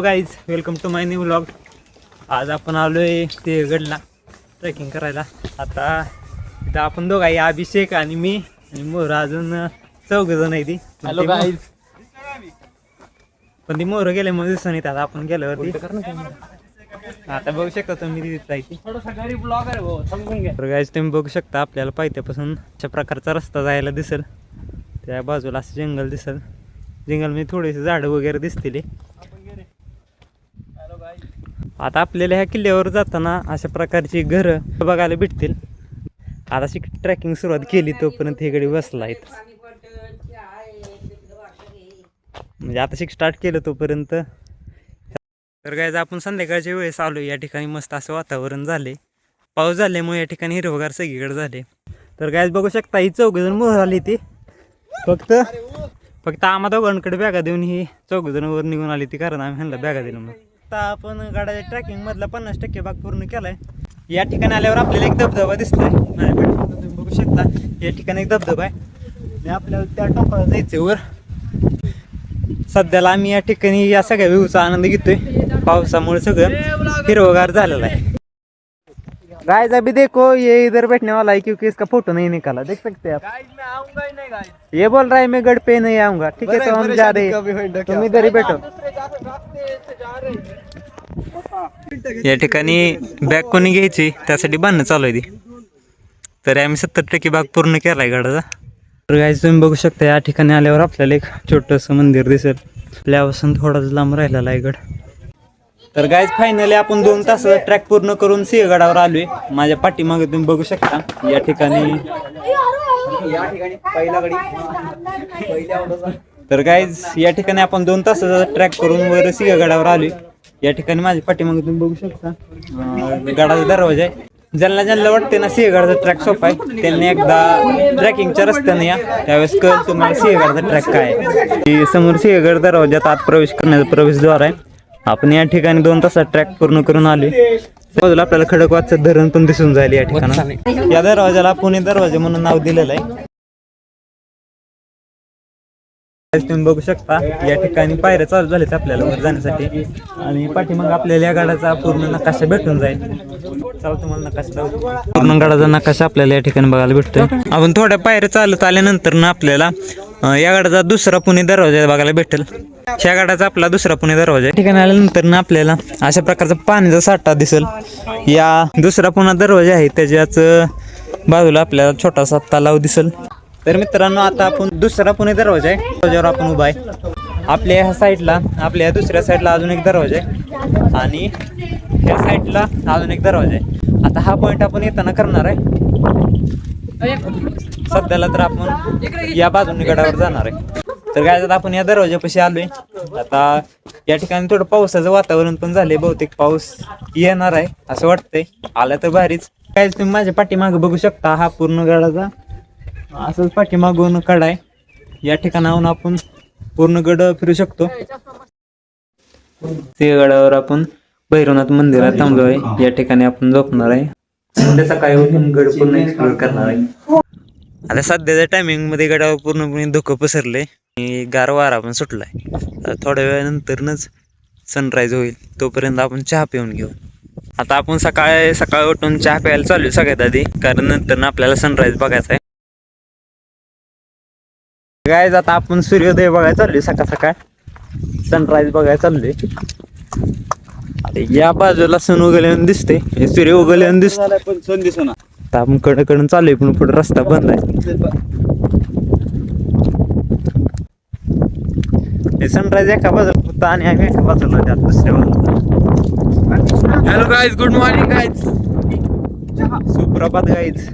Guys welcome to my new vlog. आज आपण आलोय सिंहगडला ट्रेकिंग करायला. आता इथं आपण दोघं आहे, अभिषेक आणि मी आणि मोर अजून चौघजण आहे ती. Hello guys. पण ती मोर गेले मग दिसून येतात आपण गेल्यावरती. आता बघू शकता तुम्ही तिथे आहे ती. तर गाईज तुम्ही बघू शकता आपल्याला पायथ्यापासून अशा प्रकारचा रस्ता जायला दिसेल. त्या बाजूला असं जंगल दिसेल. जंगलमध्ये थोडेसे झाडं वगैरे दिसतील. आता आपल्याला ह्या किल्ल्यावर जाताना अशा प्रकारची घरं बघायला भेटतील. आता ट्रॅकिंग सुरुवात केली तोपर्यंत हे गडी बसला आहे. म्हणजे आता स्टार्ट केलं तोपर्यंत. तर गायज आपण संध्याकाळच्या वेळेस आलो. या ठिकाणी मस्त असं वातावरण झाले. पाऊस झाल्यामुळे या ठिकाणी हिरवगार सगळीकडे झाले. तर गायज बघू शकता ही चौघजण मोहर आली ती. फक्त आम्हा दोघांकडे बॅगा देऊन ही चौघजण वर निघून आली ती, कारण आम्ही ह्यांना बॅगा दिलं. मग आता आपण गाड्याच्या ट्रॅकिंग मधला 50% भाग पूर्ण केलाय. या ठिकाणी आल्यावर आपल्याला एक धबधबा दिसतोय. तुम्ही बघू शकता या ठिकाणी एक धबधबा आहे. आणि आपल्याला त्या टोकाला जायचंय वर. सध्याला आम्ही या ठिकाणी या सगळ्या व्ह्यूचा आनंद घेतोय. पावसामुळे सगळं हिरवगार झालेलं आहे. गाइस अभी देखो ये इधर बैठने वाला है क्योंकि इसका फोटो नहीं निकाला. देख सकते हैं आप. मैं आऊंगा ही नहीं गाइस. ये बोल रहा है मैं गढ़ पे नहीं आऊंगा. ठीक है तो हम जा रहे हैं. तुम इधर ही बैठो. या ठिकाणी बॅग कोणी घ्यायची त्यासाठी बांधणं चालू आहे ती. तरी आम्ही 70% भाग पूर्ण केलाय गडाचा. तर गाइस तुम्ही बघू शकता या ठिकाणी आल्यावर आपल्याला एक छोटंसं मंदिर दिसेल. आपल्यापासून थोडाच लांब राहिलेला आहे गड. तर गाइस फायनली आपण 2 तास ट्रॅक पूर्ण करून सिंहगडावर आलोय. माझ्या पाठीमागे तुम्ही बघू शकता या ठिकाणी पहिला गडी. तर गाइस या ठिकाणी आपण 2 तासाचा ट्रॅक करून वर सिंहगडावर आलोय. या ठिकाणी माझ्या पाठीमागे तुम्ही बघू शकता गडाचा दरवाजा आहे. ज्यांना वाटते ना सिंहगडाचा ट्रॅक सोपा आहे त्यांनी एकदा ट्रॅकिंगच्या रस्त्याने या, त्यावेळेस कळेल तुम्हाला सिंहगडाचा ट्रॅक काय आहे. समोर सिंहगड दरवाजात आत प्रवेश करण्याचा प्रवेशद्वार आहे. आपण या ठिकाणी 2 तासात ट्रॅक पूर्ण करून आले. बाजूला आपल्याला खडकवासचं धरण पण दिसून जाईल. या ठिकाणी या दरवाजाला पुणे दरवाजा म्हणून नाव दिलेलं आहे. तुम्ही बघू शकता या ठिकाणी पायऱ्या चालू झाल्यात आपल्याला वर जाण्यासाठी. आणि पाठीमाग आपल्याला या गडाचा पूर्ण नकाशा भेटून जाईल. तुम्हाला नकाशा पूर्ण गडाचा नकाशा आपल्याला या ठिकाणी बघायला भेटतोय. आपण थोड्या पायऱ्या चालत आल्यानंतर ना आपल्याला या गडाचा दुसरा पुणे दरवाजा बघायला भेटेल. ह्या गडाचा आपला दुसरा पुणे दरवाजा या ठिकाणी आल्यानंतर ना आपल्याला अशा प्रकारचा पाण्याचा साठा दिसेल. या दुसरा पुणे दरवाजा आहे त्याच्याच बाजूला आपल्याला छोटासा तलाव दिसेल. तर मित्रांनो आता आपण दुसरा पुणे दरवाजा आहे दरवाजावर आपण उभा आहे. आपल्या ह्या साईडला आपल्या दुसऱ्या साईडला अजून एक दरवाजा आहे आणि ह्या साईडला अजून एक दरवाजा आहे. आता हा पॉइंट आपण येताना करणार आहे. सध्याला तर आपण या बाजूने गडावर जाणार आहे. तर काय आता आपण या दरवाजापाशी आलोय. आता या ठिकाणी थोडं पावसाचं वातावरण पण झालंय. बहुतेक पाऊस येणार आहे असं वाटतंय. आला तर भारीच. काय तुम्ही माझ्या पाठीमागे बघू शकता हा पूर्ण गडाचा असंच पाठीमागून कडा आहे. या ठिकाणाहून आपण पूर्ण गड फिरू शकतो. ते गडावर आपण भैरवनाथ मंदिरात थांबलो आहे. या ठिकाणी आपण झोपणार आहे. उद्या सकाळी उठून गड पूर्ण एक्सप्लोर करणार आहे. आता सध्याच्या टायमिंग मध्ये गडावर पूर्णपणे धुकं पसरले. गार वारा पण सुटलाय. थोड्या वेळानंतरच सनराईज होईल. तोपर्यंत आपण चहा पिऊन घेऊ. आता आपण सकाळी उठून चहा प्यायला चालू सगळ्यात आधी, कारण नंतर आपल्याला सनराईज बघायचा आहे. गाइस आता आपण सूर्योदय बघायला चाललोय. सकाळ सनराईज बघायला चाललोय. अरे या बाजूला सन उगवल्यानं दिसते. सूर्य उगवल्यानं दिसतोय पण सन दिसना. आता आपण कडकडून चाललोय पण पुढे रस्ता बंद आहे. सनराईज एका बाजूला होता आणि आम्ही एका बाजूला दुसऱ्या बाजूला. Hello guys, good morning guys. सुप्रभात गाइस.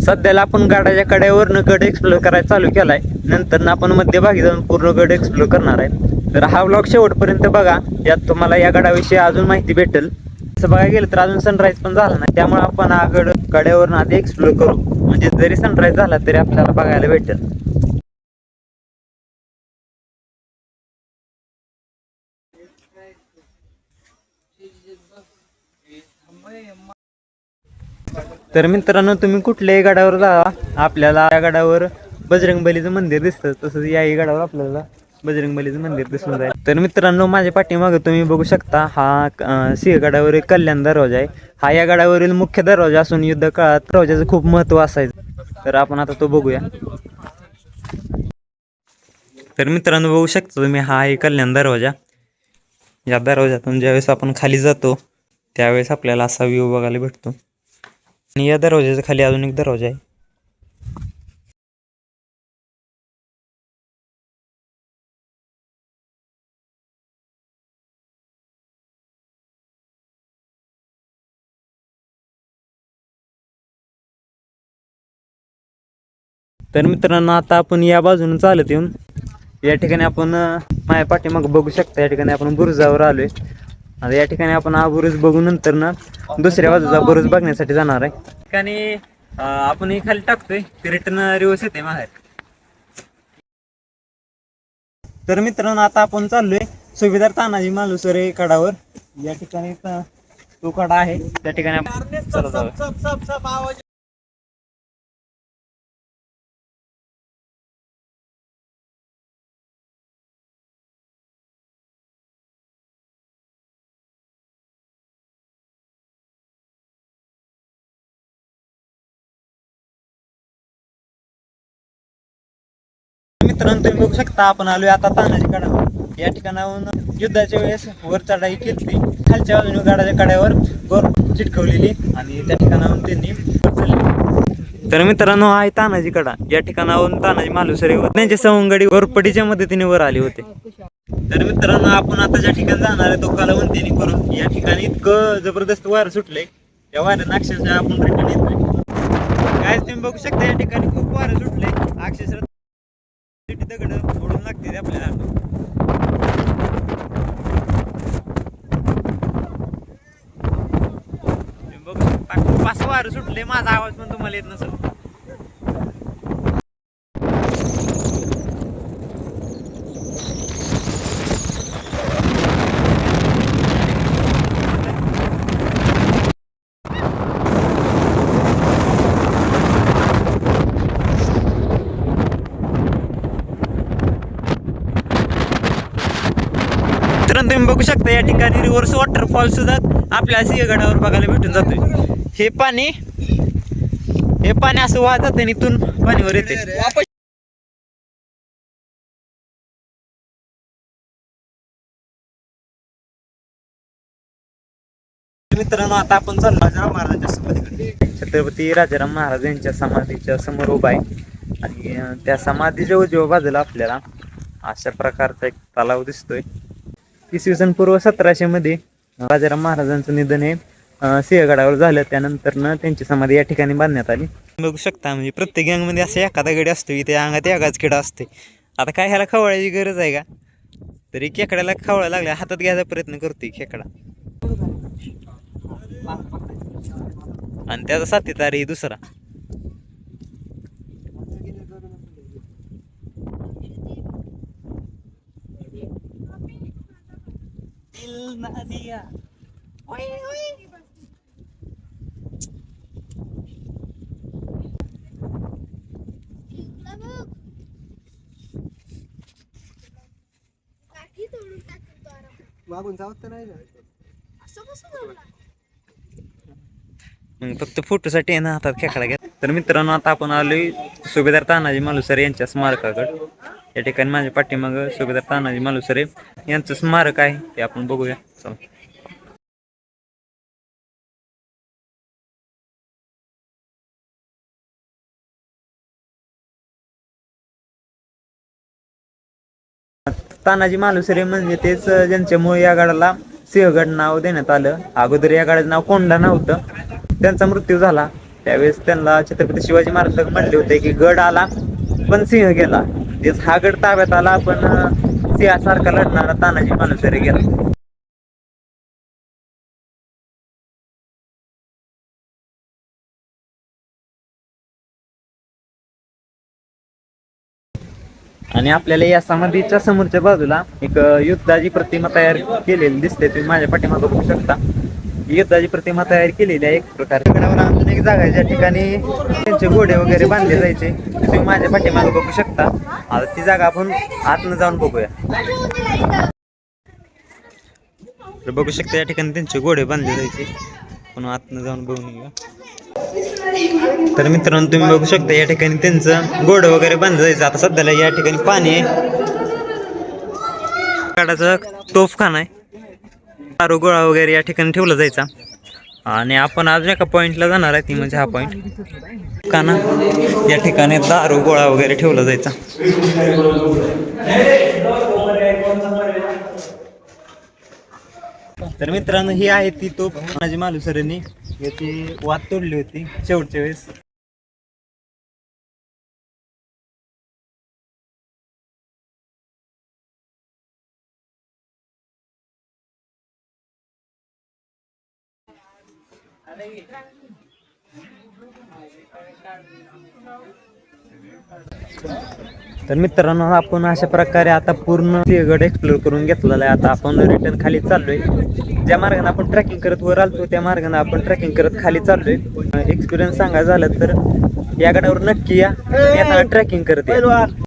सध्याला आपण गडाच्या कड्यावरनं गड एक्सप्लोर करायला चालू केलाय. नंतर आपण मध्यभागी जाऊन पूर्ण गड एक्सप्लोर करणार आहे. तर हा व्लॉग शेवटपर्यंत बघा. यात तुम्हाला या गडाविषयी अजून माहिती भेटेल. असं बघायला गेलं तर अजून सनराईज पण झाला नाही. त्यामुळे आपण हा गड कड्यावरनं आधी एक्सप्लोर करू. म्हणजे जरी सनराईज झाला तरी आपल्याला बघायला भेटेल. तर मित्रांनो तुम्ही कुठल्याही गडावर जा, आपल्याला या गडावर बजरंगबलीचं मंदिर दिसतं, तसंच याही गडावर आपल्याला बजरंगबलीचं मंदिर दिसून जाईल. तर मित्रांनो, माझ्या पाठीमागं तुम्ही बघू शकता हा सिंहगडावरील कल्याण दरवाजा आहे. हा या गडावरील मुख्य दरवाजा असून युद्ध काळात दरवाजाचं खूप महत्त्व असायचं. तर आपण आता तो बघूया. तर मित्रांनो, बघू शकता तुम्ही, हा आहे कल्याण दरवाजा. या दरवाजातून ज्यावेळेस आपण खाली जातो त्यावेळेस आपल्याला असा व्ह्यू बघायला भेटतो. आणि या दरवाजाच्या खाली अजून एक दरवाजा आहे. तर मित्रांनो, आता आपण या बाजूने चालत येऊन या ठिकाणी आपण माझ्या पाठीमाग बघू शकता, या ठिकाणी आपण बुरुजावर आलोय. आता या ठिकाणी आपण हा बुरुज बघून नंतर ना दुसऱ्या बाजूचा बुरुज बघण्यासाठी जाणार आहे. ठिकाणी आपण हे खाली टाकतोय, रिटर्न रिवर्स येते बाहेर. तर मित्रांनो, आता आपण चाललोय सुभेदार तानाजी मालुसरे कडावर. या ठिकाणी तो कडा आहे, त्या ठिकाणी आपण चला जाऊया. मित्रांनो, तुम्ही बघू शकता आपण आलोय आता तानाजी कडावर. या ठिकाणाहून युद्धाच्या वेळेस वर चढाई केली, खालच्या बाजूने गडाच्या कड्यावर गोर चिटकवलेली आणि त्या ठिकाणाहून त्यांनी चढले. तर मित्रांनो, हा आहे तानाजी कडा. या ठिकाणाहून तानाजी मालुसरे व त्यांचे सवंगडी घोरपडीच्या मदतीने वर आले होते. तर मित्रांनो, आपण आता ज्या ठिकाणी जाणार आहे तो कलावंतीने करून या ठिकाणी इतकं जबरदस्त वारं सुटलंय, या वाऱ्यानं अक्षरशः आपण रिटर्न येत नाही. काय तुम्ही बघू शकता, या ठिकाणी खूप वारं सुटलंय, अक्षरशः दगड ओढून लागते आपल्याला. बघू शकता खूप असं वारं सुटले, माझा आवाज पण तुम्हाला येत नसेल. तुम्ही बघू शकता, या ठिकाणी रिव्हर्स वॉटरफॉल सुद्धा आपल्या सिंहगडावर बघायला भेटून जातोय. हे पाणी असं वाहत जातं, इथून पाणीवर येते. मित्रांनो, आता आपण चाललो राजाराम महाराजांच्या समाधीकडे. छत्रपती राजाराम महाराज यांच्या समाधीच्या समोर उभा आहे आणि त्या समाधीच्या उजव्या बाजूला आपल्याला अशा प्रकारचा एक तलाव दिसतोय. इसवी सन पूर्व 1700 मध्ये राजाराम महाराजांचं निधन हे सिंहगडावर झालं. त्यानंतर त्यांची समाधी या ठिकाणी बांधण्यात आली. बघू शकता, म्हणजे प्रत्येक गँगमध्ये असा एखादा गडी असतो, इथे अंगात एकाच किडा असते. आता काय ह्याला खवळायची गरज आहे का? तरी खेकड्याला खवळा लागला, हातात घ्यायचा प्रयत्न करतोय खेकडा. आणि त्याचा साथीदार आहे दुसरा. फक्त फोटोसाठी ना हातात खेकडा घ्या. तर मित्रांनो, आता आपण आलोय सुभेदार तानाजी मालुसरे यांच्या स्मारकाकडे. या ठिकाणी माझ्या पाठीमाग सुभेदार तानाजी मालुसरे यांचं स्मारक आहे, ते आपण बघूया. चला. तानाजी मालुसरे म्हणजे तेच ज्यांच्यामुळे या गडाला सिंहगड नाव देण्यात आलं. अगोदर या गडाचं नाव कोंढा नव्हतं. त्यांचा मृत्यू झाला त्यावेळेस त्यांना छत्रपती शिवाजी महाराज म्हणले होते की गड आला पण सिंह गेला. तेच हा गड ताब्यात आला पण सिंहासारखा लढणारा तानाजी मालुसरे गेला. आणि आपल्याला या समाधीच्या समोरच्या बाजूला एक युद्धाची प्रतिमा तयार केलेली दिसते, तुम्ही माझ्या पाठीमागे बघू शकता. युद्धाची प्रतिमा तयार केलेली आहे एक प्रकारे. गडावर अजून एक जागा आहे ज्या ठिकाणी त्यांचे घोडे वगैरे बांधले जायचे. तुम्ही माझ्या पाठीमागे बघू शकता. आता ती जागा आपण आतनं जाऊन बघूया. तर बघू शकता या ठिकाणी त्यांचे घोडे बांधले जायचे. पण आतनं जाऊन बघून येऊया. तर मित्रांनो तुम्ही बघू शकता या ठिकाणी त्यांचं घोडं वगैरे बांधलं जायचं. आता सध्याला या ठिकाणी पाणी आहे. गडाचा तोफखाना आहे. दारू गोळा वगैरे या ठिकाणी ठेवला जायचा. आणि आपण अजून एका पॉईंटला जाणार आहे ती म्हणजे हा पॉईंट खाना. या ठिकाणी दारू गोळा वगैरे ठेवला जायचा. तर मित्रांनो ही आहे ती तोफ माझी मालुसरेने याची वात तोडली होती शेवटच्या वेळेस. तर मित्रांनो आपण अशा प्रकारे आता पूर्ण सिंहगड एक्सप्लोर करून घेतलेला आहे. आता आपण रिटर्न खाली चाललोय. ज्या मार्गाने आपण ट्रॅकिंग करत वर आलतो त्या मार्गाने आपण ट्रॅकिंग करत खाली चाललोय. एक्सपिरियन्स सांगायचं झालं तर या गडावर नक्की या, येताना ट्रॅकिंग करत या.